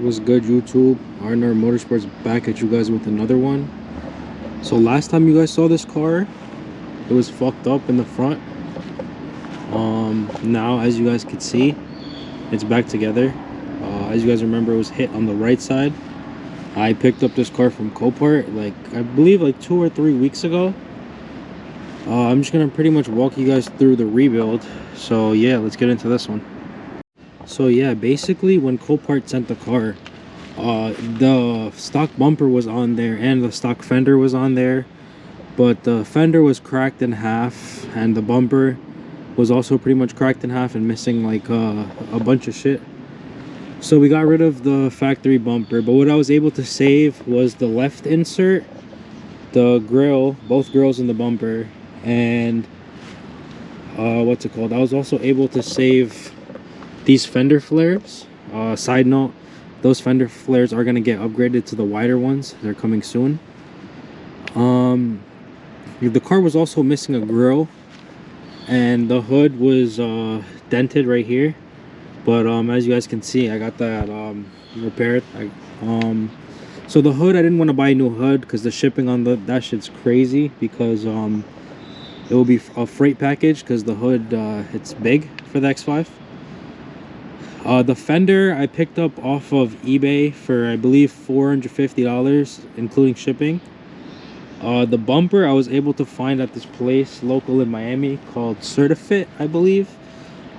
What's good, YouTube? R&R Motorsports back at you guys with another one. So last time you guys saw this car, it was fucked up in the front. Now as you guys can see, it's back together. As you guys remember, it was hit on the right side. I picked up this car from CoPart I believe 2 or 3 weeks ago. I'm just gonna pretty much walk you guys through the rebuild. So yeah, let's get into this one. So yeah, basically when CoPart sent the car, the stock bumper was on there and the stock fender was on there, but the fender was cracked in half and the bumper was also pretty much cracked in half and missing a bunch of shit. So we got rid of the factory bumper, but what I was able to save was the left insert, the grill, both grills in the bumper, and what's it called, I was also able to save these fender flares. Side note, those fender flares are going to get upgraded to the wider ones. They're coming soon. The car was also missing a grille, and the hood was dented right here, but as you guys can see, I got that repaired. So the hood, I didn't want to buy a new hood because the shipping on that shit's crazy, because it will be a freight package because the hood it's big for the X5. The fender I picked up off of eBay for, I believe, $450 including shipping. The bumper I was able to find at this place local in Miami called Certifit, I believe,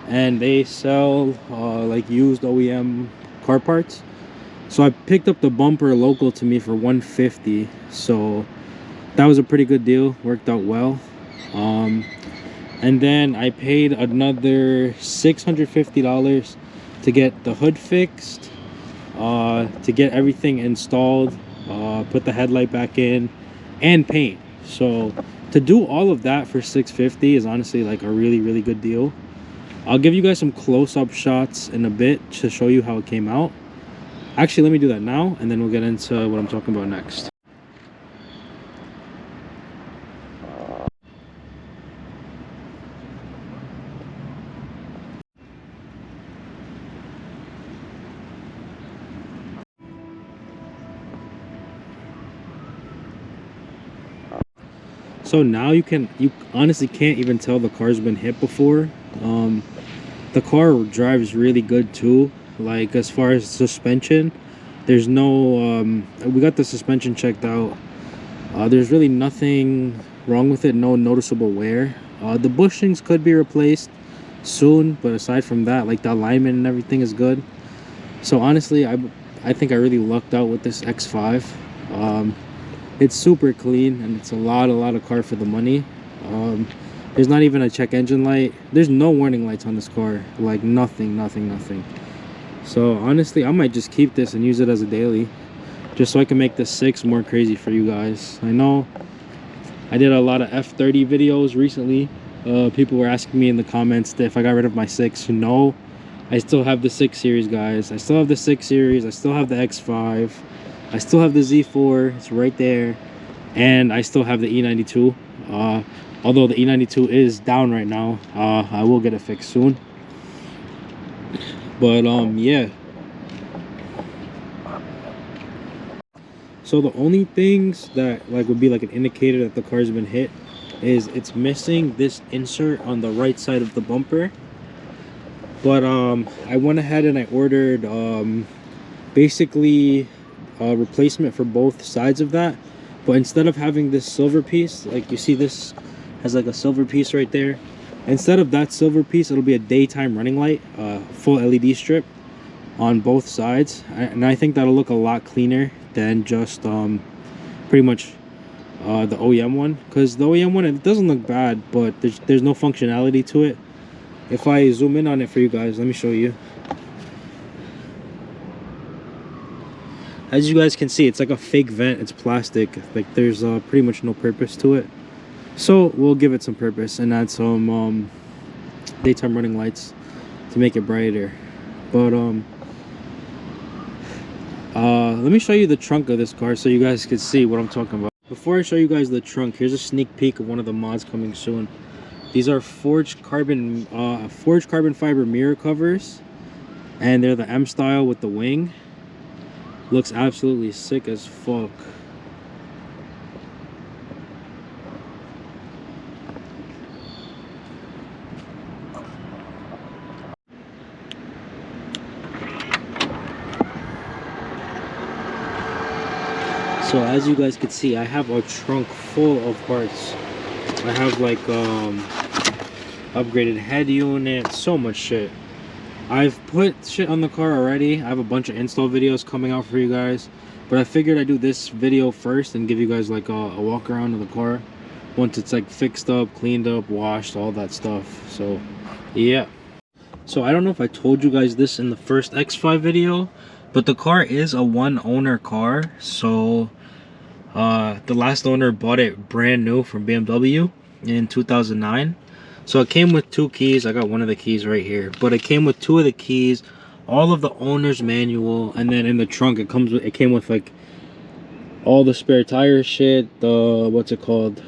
and they sell used OEM car parts. So I picked up the bumper local to me for $150, so that was a pretty good deal, worked out well. And then I paid another $650 to get the hood fixed, to get everything installed, put the headlight back in, and paint. So to do all of that for $650 is honestly a really good deal. I'll give you guys some close-up shots in a bit to show you how it came out. Actually, let me do that now, and then we'll get into what I'm talking about next. So now you honestly can't even tell the car's been hit before. The car drives really good too. As far as suspension, there's no we got the suspension checked out. There's really nothing wrong with it, no noticeable wear. The bushings could be replaced soon, but aside from that, the alignment and everything is good. So honestly, I think I really lucked out with this X5. It's super clean, and it's a lot of car for the money. There's not even a check engine light. There's no warning lights on this car. Nothing. So honestly, I might just keep this and use it as a daily, just so I can make the 6 more crazy for you guys. I know I did a lot of F30 videos recently. People were asking me in the comments if I got rid of my 6. No, I still have the 6 series, guys. I still have the 6 series. I still have the X5. I still have the Z4, it's right there, and I still have the E92. Although the E92 is down right now, I will get it fixed soon. But yeah. So the only things that would be an indicator that the car's been hit is it's missing this insert on the right side of the bumper. But I went ahead and I ordered basically replacement for both sides of that, but instead of having this silver piece, you see this has a silver piece right there, instead of that silver piece, it'll be a daytime running light, full LED strip on both sides, and I think that'll look a lot cleaner than just pretty much the OEM one, because the OEM one, it doesn't look bad, but there's no functionality to it. If I zoom in on it for you guys, let me show you. As you guys can see, it's like a fake vent. It's plastic. There's pretty much no purpose to it. So we'll give it some purpose and add some daytime running lights to make it brighter. But let me show you the trunk of this car so you guys can see what I'm talking about. Before I show you guys the trunk, here's a sneak peek of one of the mods coming soon. These are forged carbon fiber mirror covers, and they're the M style with the wing. Looks absolutely sick as fuck. So as you guys can see, I have a trunk full of parts. I have like upgraded head unit, so much shit. I've put shit on the car already. I have a bunch of install videos coming out for you guys, but I figured I'd do this video first and give you guys like a walk around of the car once it's like fixed up, cleaned up, washed, all that stuff. So yeah. So I don't know if I told you guys this in the first X5 video, but the car is a one owner car. So the last owner bought it brand new from BMW in 2009. So it came with 2 keys. I got one of the keys right here, but it came with 2 of the keys, all of the owner's manual, and then in the trunk it came with like all the spare tire shit, the what's it called,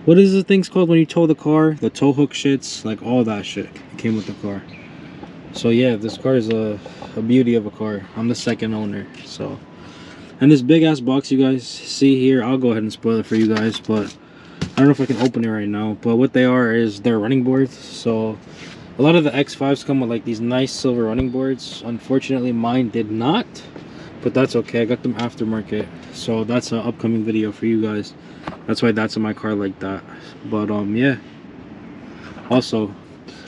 what is the things called when you tow the car, the tow hook shits, like all that shit it came with the car. So yeah, this car is a beauty of a car. I'm the second owner. So, and this big ass box you guys see here, I'll go ahead and spoil it for you guys, but I don't know if I can open it right now. But what they are is they're running boards. So a lot of the X5s come with like these nice silver running boards. Unfortunately mine did not, but that's okay. I got them aftermarket, so that's an upcoming video for you guys. That's why that's in my car like that. But yeah, also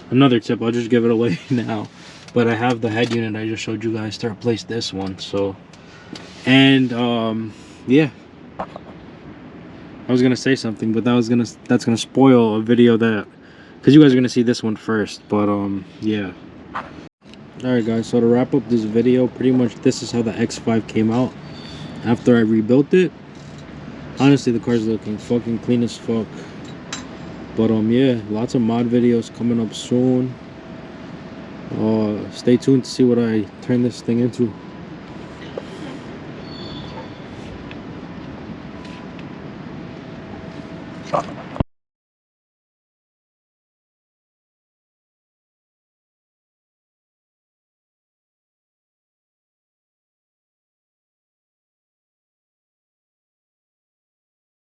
another tip, I'll just give it away now, but I have the head unit I just showed you guys to replace this one. So, and yeah, I was gonna say something, but that's gonna spoil a video that, because you guys are gonna see this one first. But yeah. Alright guys, so to wrap up this video, pretty much this is how the X5 came out after I rebuilt it. Honestly, the car's looking fucking clean as fuck. But yeah, lots of mod videos coming up soon. Stay tuned to see what I turn this thing into.